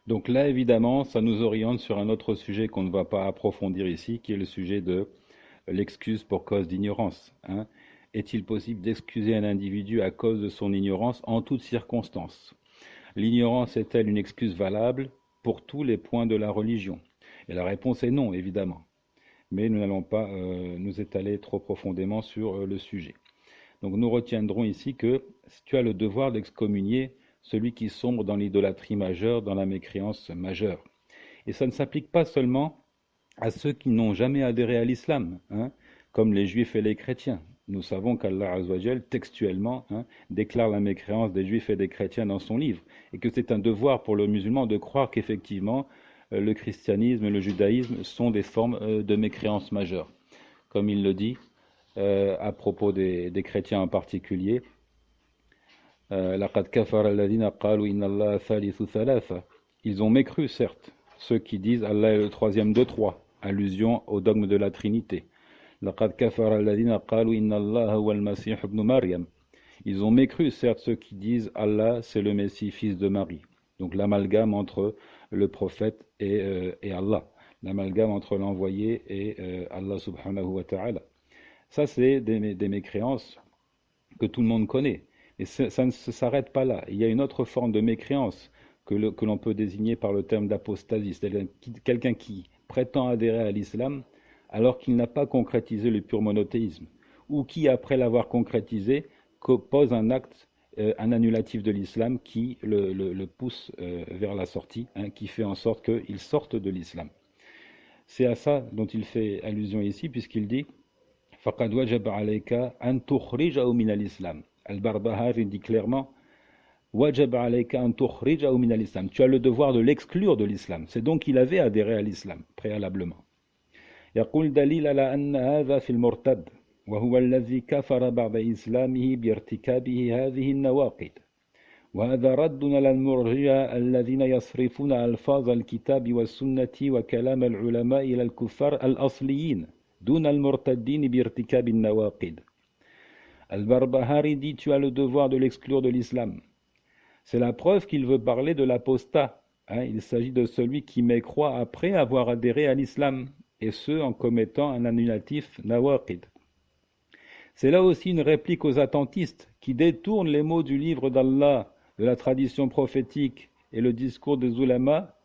Donc là, évidemment, ça nous oriente sur un autre sujet qu'on ne va pas approfondir ici, qui est le sujet de l'excuse pour cause d'ignorance, hein. Est-il possible d'excuser un individu à cause de son ignorance en toutes circonstances? L'ignorance est-elle une excuse valable pour tous les points de la religion? Et la réponse est non, évidemment. Mais nous n'allons pas nous étaler trop profondément sur le sujet. Donc nous retiendrons ici que tu as le devoir d'excommunier celui qui sombre dans l'idolâtrie majeure, dans la mécréance majeure. Et ça ne s'applique pas seulement à ceux qui n'ont jamais adhéré à l'islam, hein, comme les juifs et les chrétiens. Nous savons qu'Allah Azzawajal, textuellement, hein, déclare la mécréance des juifs et des chrétiens dans son livre, et que c'est un devoir pour le musulman de croire qu'effectivement le christianisme et le judaïsme sont des formes de mécréance majeure. Comme il le dit à propos des chrétiens en particulier, لقد كفر الذين قالوا إن الله ثالث ثلاثة. Ils ont mécru, certes, ceux qui disent Allah est le troisième de trois, allusion au dogme de la Trinité. لقد كفر الذين قالوا إن الله هو المسيح ابن مريم. Ils ont mécru, certes, ceux qui disent Allah c'est le Messie, fils de Marie. Donc l'amalgame entre le prophète et Allah, l'amalgame entre l'envoyé et Allah subhanahu wa ta'ala. Ça, c'est des mécréances que tout le monde connaît. Et ça ne s'arrête pas là. Il y a une autre forme de mécréance que l'on peut désigner par le terme d'apostasie. C'est quelqu'un qui prétend adhérer à l'islam alors qu'il n'a pas concrétisé le pur monothéisme, ou qui, après l'avoir concrétisé, pose un acte, un annulatif de l'islam qui le pousse vers la sortie, hein, qui fait en sorte qu'il sorte de l'islam. C'est à ça dont il fait allusion ici, puisqu'il dit فَقَدْ وَجَبَ عَلَيْكَ أَن تُخْرِجَهُ مِنَ الْإِسْلَامِ. Al-Barbahari dit clairement وَجَبَ عَلَيْكَ أَن تُخْرِجَهُ مِنَ الْإِسْلَامِ. Tu as le devoir de l'exclure de l'islam. C'est donc qu'il avait adhéré à l'islam préalablement. يقول دليل على أن هذا في المرتد وهو الذي كفر بعد إسلامه بارتكابه هذه النواقض. وهذا رد على المرجئة الذين يصرفون ألفاظ الكتاب والسنة وكلام العلماء إلى الكفار الأصليين دون المرتدين بارتكاب النواقض. Al-Barbahari dit tu as le devoir de l'exclure de l'islam. C'est la preuve qu'il veut parler de l'apostat, hein. Il s'agit de celui qui mécroit après avoir adhéré à l'islam, et ce en commettant un annulatif nawaqid. C'est là aussi une réplique aux attentistes qui détournent les mots du livre d'Allah, de la tradition prophétique et le discours des ulama,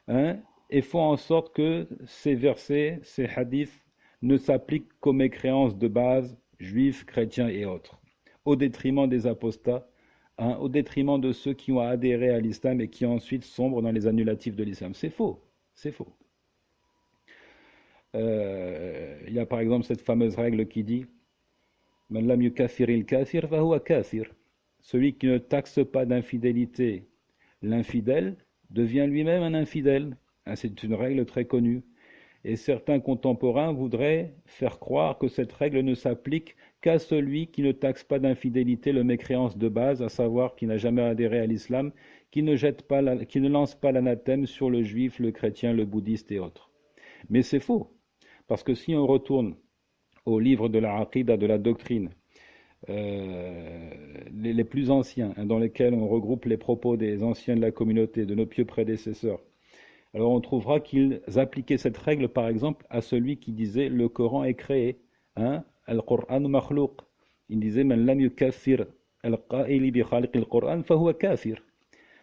hein, et font en sorte que ces versets, ces hadiths, ne s'appliquent qu'aux mécréances de base, juifs, chrétiens et autres, au détriment des apostats, hein, au détriment de ceux qui ont adhéré à l'islam et qui ensuite sombrent dans les annulatifs de l'islam. C'est faux, c'est faux. Il y a par exemple cette fameuse règle qui dit Man lam yukaffiril kafir fahuwa kafir. Celui qui ne taxe pas d'infidélité l'infidèle devient lui-même un infidèle. C'est une règle très connue. Et certains contemporains voudraient faire croire que cette règle ne s'applique qu'à celui qui ne taxe pas d'infidélité le mécréance de base, à savoir qui n'a jamais adhéré à l'islam, qui ne lance pas l'anathème sur le juif, le chrétien, le bouddhiste et autres. Mais c'est faux, parce que si on retourne au livre de la Aqidah, de la doctrine, les plus anciens, hein, dans lesquels on regroupe les propos des anciens de la communauté, de nos pieux prédécesseurs, alors on trouvera qu'ils appliquaient cette règle par exemple à celui qui disait le Coran est créé, hein, Al-Qur'an makhlouq. Il disait man lam yukaffir al-qa'ili bi khaliq al-Qur'an fahuwa kafir.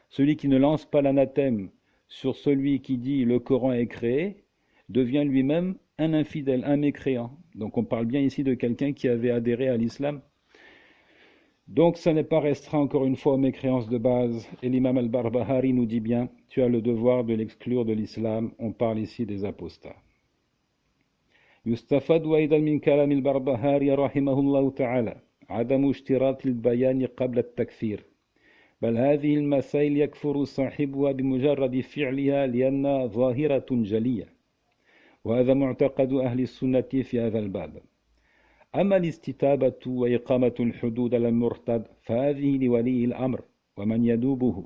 Celui qui ne lance pas l'anathème sur celui qui dit le Coran est créé devient lui-même un infidèle, un mécréant. Donc on parle bien ici de quelqu'un qui avait adhéré à l'islam. Donc ça n'est pas restreint encore une fois aux mécréances de base. Et l'imam al-Barbahari nous dit bien, tu as le devoir de l'exclure de l'islam. On parle ici des apostats. يستفاد أيضا من كلام البربهاري رحمه الله تعالى عدم اشتراط البيان قبل التكفير بل هذه المسائل يكفر صاحبها بمجرد فعلها لأنها ظاهرة جلية وهذا معتقد أهل السنة في هذا الباب. أما الاستتابة وإقامة الحدود على المرتد فهذه لولي الأمر ومن يدوبه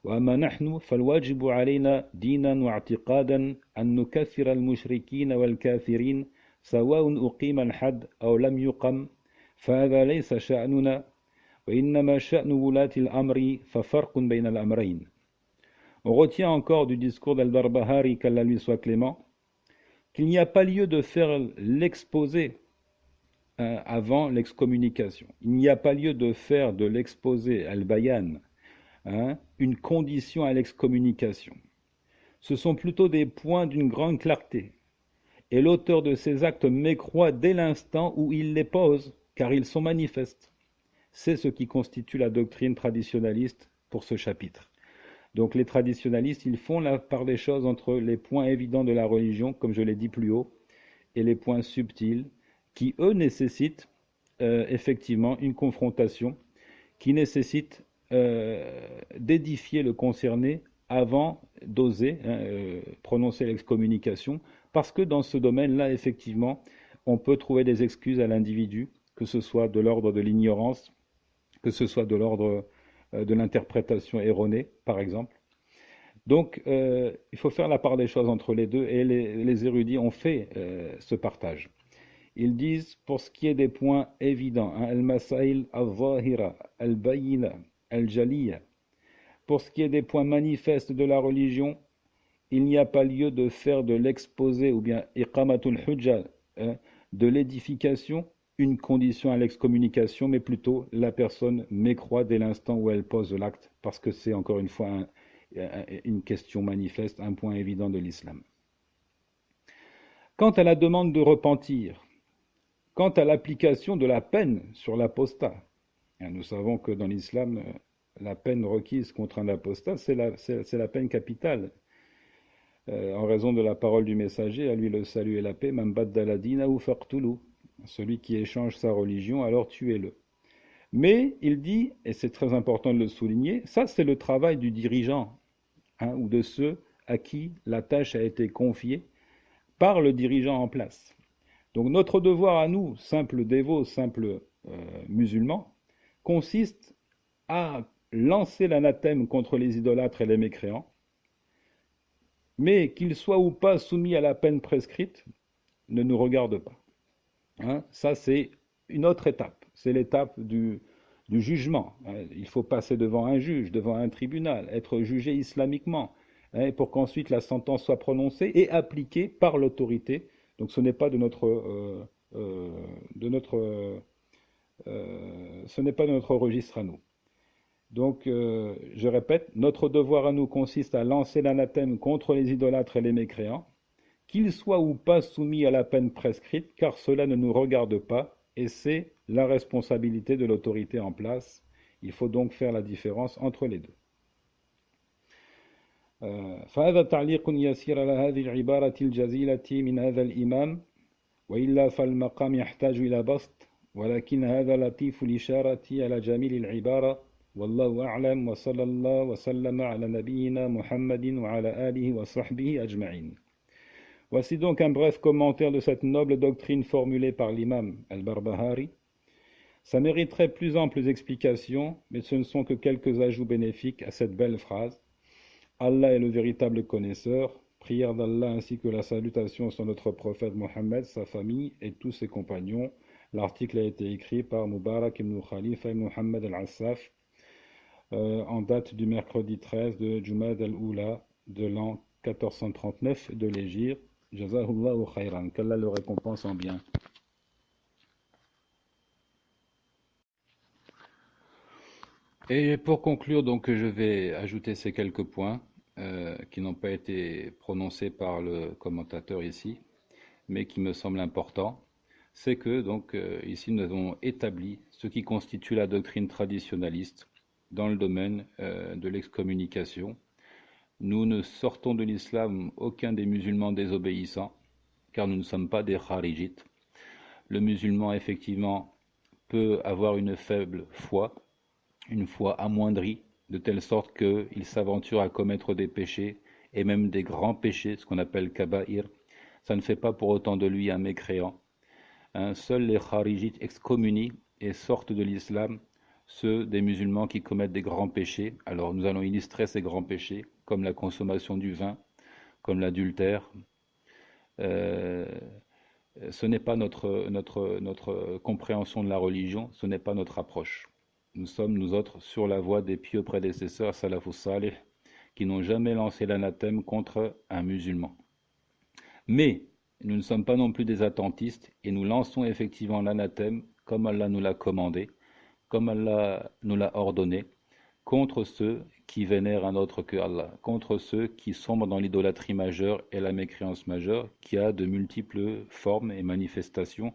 وأما نحن فالواجب علينا دينا واعتقادا أن نكفر المشركين والكافرين سواء أقيم الحد أو لم يقم فهذا ليس شأننا وإنما شأن ولاة الأمر ففرق بين الأمرين. On retient encore du discours d'Al-Barbahari, qu'Allah lui soit clément, qu'il n'y a pas lieu de faire l'exposé avant l'excommunication. Il n'y a pas lieu de faire de l'exposé, al-bayan, une condition à l'excommunication. Ce sont plutôt des points d'une grande clarté. Et l'auteur de ces actes mécroit dès l'instant où il les pose, car ils sont manifestes. C'est ce qui constitue la doctrine traditionnaliste pour ce chapitre. Donc les traditionnalistes, ils font la part des choses entre les points évidents de la religion, comme je l'ai dit plus haut, et les points subtils, qui eux nécessitent effectivement une confrontation, qui nécessite d'édifier le concerné avant d'oser prononcer l'excommunication, parce que dans ce domaine-là, effectivement, on peut trouver des excuses à l'individu, que ce soit de l'ordre de l'ignorance, que ce soit de l'ordre de l'interprétation erronée, par exemple. Donc, il faut faire la part des choses entre les deux, et les érudits ont fait ce partage. Ils disent, pour ce qui est des points évidents, al-masail al-zahira, al-bayina, al-jaliya, pour ce qui est des points manifestes de la religion, il n'y a pas lieu de faire de l'exposé ou bien iqamatul hujja, de l'édification, une condition à l'excommunication, mais plutôt la personne mécroit dès l'instant où elle pose l'acte, parce que c'est encore une fois une question manifeste, un point évident de l'islam. Quant à la demande de repentir, quant à l'application de la peine sur l'apostat, nous savons que dans l'islam, la peine requise contre un apostat, c'est la peine capitale. En raison de la parole du messager, à lui le salut et la paix, man baddala dinahu faqtulu, celui qui échange sa religion, alors tuez-le. Mais il dit, et c'est très important de le souligner, ça c'est le travail du dirigeant, ou de ceux à qui la tâche a été confiée par le dirigeant en place. Donc notre devoir à nous, simples dévots, simples musulmans, consiste à lancer l'anathème contre les idolâtres et les mécréants, mais qu'ils soient ou pas soumis à la peine prescrite, ne nous regarde pas. Ça, c'est une autre étape. C'est l'étape du jugement. Il faut passer devant un juge, devant un tribunal, être jugé islamiquement, pour qu'ensuite la sentence soit prononcée et appliquée par l'autorité. Donc ce n'est pas de notre, ce n'est pas de notre registre à nous. Donc, je répète, notre devoir à nous consiste à lancer l'anathème contre les idolâtres et les mécréants, qu'ils soient ou pas soumis à la peine prescrite, car cela ne nous regarde pas, et c'est la responsabilité de l'autorité en place. Il faut donc faire la différence entre les deux. فهذا تعليق يسير على هذه العبارة الجزيلة من هذا الإمام وإلا فالمقام يحتاج إلى بسط ولكن هذا لطيف الإشارة على جميل العبارة والله أعلم وصلى الله وسلم على نبينا محمد وعلى آله وصحبه أجمعين. Voici donc un bref commentaire de cette noble doctrine formulée par l'imam al-Barbahari. Ça mériterait plus amples explications, mais ce ne sont que quelques ajouts bénéfiques à cette belle phrase. Allah est le véritable connaisseur. Prière d'Allah ainsi que la salutation sur notre prophète Mohammed, sa famille et tous ses compagnons. L'article a été écrit par Mubarak ibn Khalifa ibn Muhammad al-Assaf en date du mercredi 13 de Jumad al-Oula de l'an 1439 de l'Hégire. Jazahullahu khayran, qu'Allah le récompense en bien. Et pour conclure, donc, je vais ajouter ces quelques points qui n'ont pas été prononcés par le commentateur ici, mais qui me semblent importants. C'est que, donc, ici, nous avons établi ce qui constitue la doctrine traditionnaliste dans le domaine de l'excommunication. Nous ne sortons de l'islam aucun des musulmans désobéissants, car nous ne sommes pas des kharijites. Le musulman, effectivement, peut avoir une faible foi, une foi amoindrie, de telle sorte qu'il s'aventure à commettre des péchés, et même des grands péchés, ce qu'on appelle kaba'ir. Ça ne fait pas pour autant de lui un mécréant. Seuls les kharijites excommunient et sortent de l'islam ceux des musulmans qui commettent des grands péchés. Alors nous allons illustrer ces grands péchés, comme la consommation du vin, comme l'adultère. Ce n'est pas notre compréhension de la religion, ce n'est pas notre approche. Nous sommes, nous autres, sur la voie des pieux prédécesseurs, salafus salih, qui n'ont jamais lancé l'anathème contre un musulman. Mais nous ne sommes pas non plus des attentistes et nous lançons effectivement l'anathème comme Allah nous l'a commandé, comme Allah nous l'a ordonné, contre ceux qui vénèrent un autre que Allah, contre ceux qui sombrent dans l'idolâtrie majeure et la mécréance majeure, qui a de multiples formes et manifestations,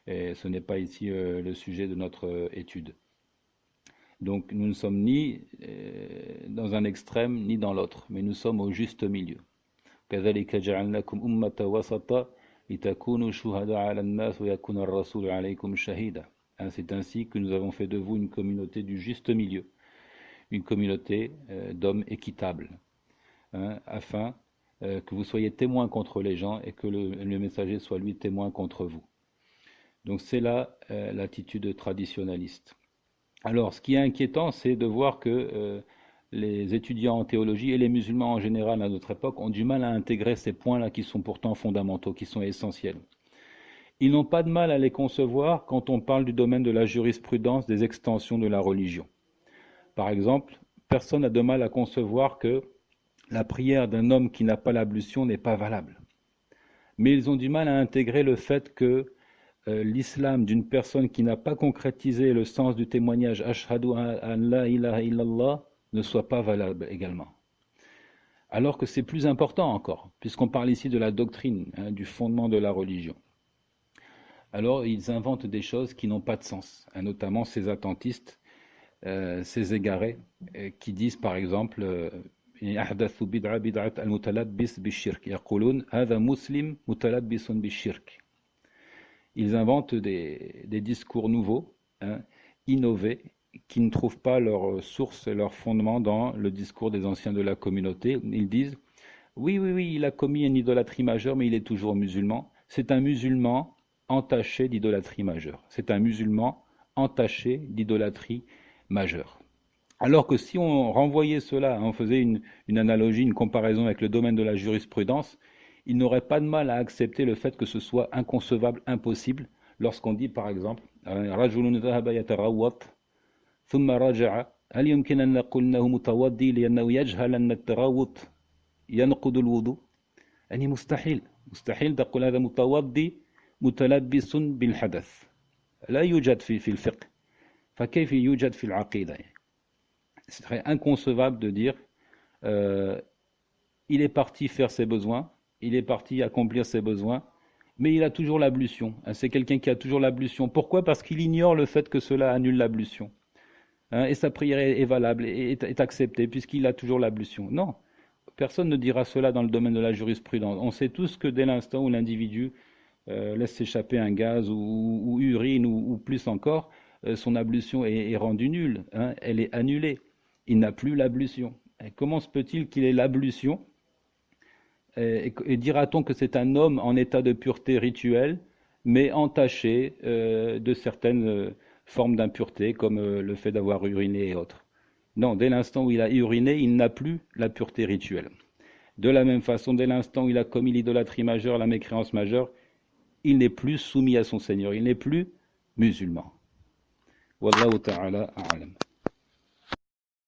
et ce n'est pas ici le sujet de notre étude. Donc nous ne sommes ni dans un extrême ni dans l'autre, mais nous sommes au juste milieu. كذلك جعلناكم أمة وسطا لتكونوا شهداء على الناس ويكون الرسول عليكم شهيدا. C'est ainsi que nous avons fait de vous une communauté du juste milieu, une communauté d'hommes équitables, afin que vous soyez témoins contre les gens et que le messager soit lui témoin contre vous. Donc c'est là l'attitude traditionnaliste. Alors ce qui est inquiétant, c'est de voir que les étudiants en théologie et les musulmans en général à notre époque ont du mal à intégrer ces points-là qui sont pourtant fondamentaux, qui sont essentiels. Ils n'ont pas de mal à les concevoir quand on parle du domaine de la jurisprudence des extensions de la religion. Par exemple, personne n'a de mal à concevoir que la prière d'un homme qui n'a pas l'ablution n'est pas valable. Mais ils ont du mal à intégrer le fait que l'islam d'une personne qui n'a pas concrétisé le sens du témoignage « Ashhadu an la ilaha illallah » ne soit pas valable également. Alors que c'est plus important encore, puisqu'on parle ici de la doctrine, du fondement de la religion. Alors ils inventent des choses qui n'ont pas de sens, notamment ces attentistes, ces égarés, qui disent par exemple أحدث بدعة المتلبس بالشرك يقولون هذا مسلم متلبس بالشرك. Ils inventent des discours nouveaux, innovés, qui ne trouvent pas leur source, leur fondement dans le discours des anciens de la communauté. Ils disent, oui, il a commis une idolâtrie majeure, mais il est toujours musulman. C'est un musulman entaché d'idolâtrie majeure. C'est un musulman entaché d'idolâtrie majeure. Alors que si on renvoyait cela, on faisait une analogie, une comparaison avec le domaine de la jurisprudence, il n'aurait pas de mal à accepter le fait que ce soit inconcevable, impossible, lorsqu'on dit par exemple, رجل ذهب يتغوط ثم رجع هل يمكن أن نقول أنه متوضي لأنه يجهل أن التغوط ينقض الوضوء؟ يعني مستحيل تقول هذا متوضي متلبس بالحدث. لا يوجد في الفقه، فكيف يوجد في العقيدة؟ C'est très inconcevable de dire il est parti faire ses besoins, il est parti accomplir ses besoins, mais il a toujours l'ablution. C'est quelqu'un qui a toujours l'ablution. Pourquoi? Parce qu'il ignore le fait que cela annule l'ablution. Et sa prière est valable, est acceptée, puisqu'il a toujours l'ablution. Non, personne ne dira cela dans le domaine de la jurisprudence. On sait tous que dès l'instant où l'individu laisse s'échapper un gaz ou urine ou plus encore, son ablution est rendue nulle, elle est annulée. Il n'a plus l'ablution. Comment se peut-il qu'il ait l'ablution? Et dira-t-on que c'est un homme en état de pureté rituelle, mais entaché de certaines formes d'impureté, comme le fait d'avoir uriné et autres? Non, dès l'instant où il a uriné, il n'a plus la pureté rituelle. De la même façon, dès l'instant où il a commis l'idolâtrie majeure, la mécréance majeure, il n'est plus soumis à son Seigneur, il n'est plus musulman. Wallahu ta'ala a'lam.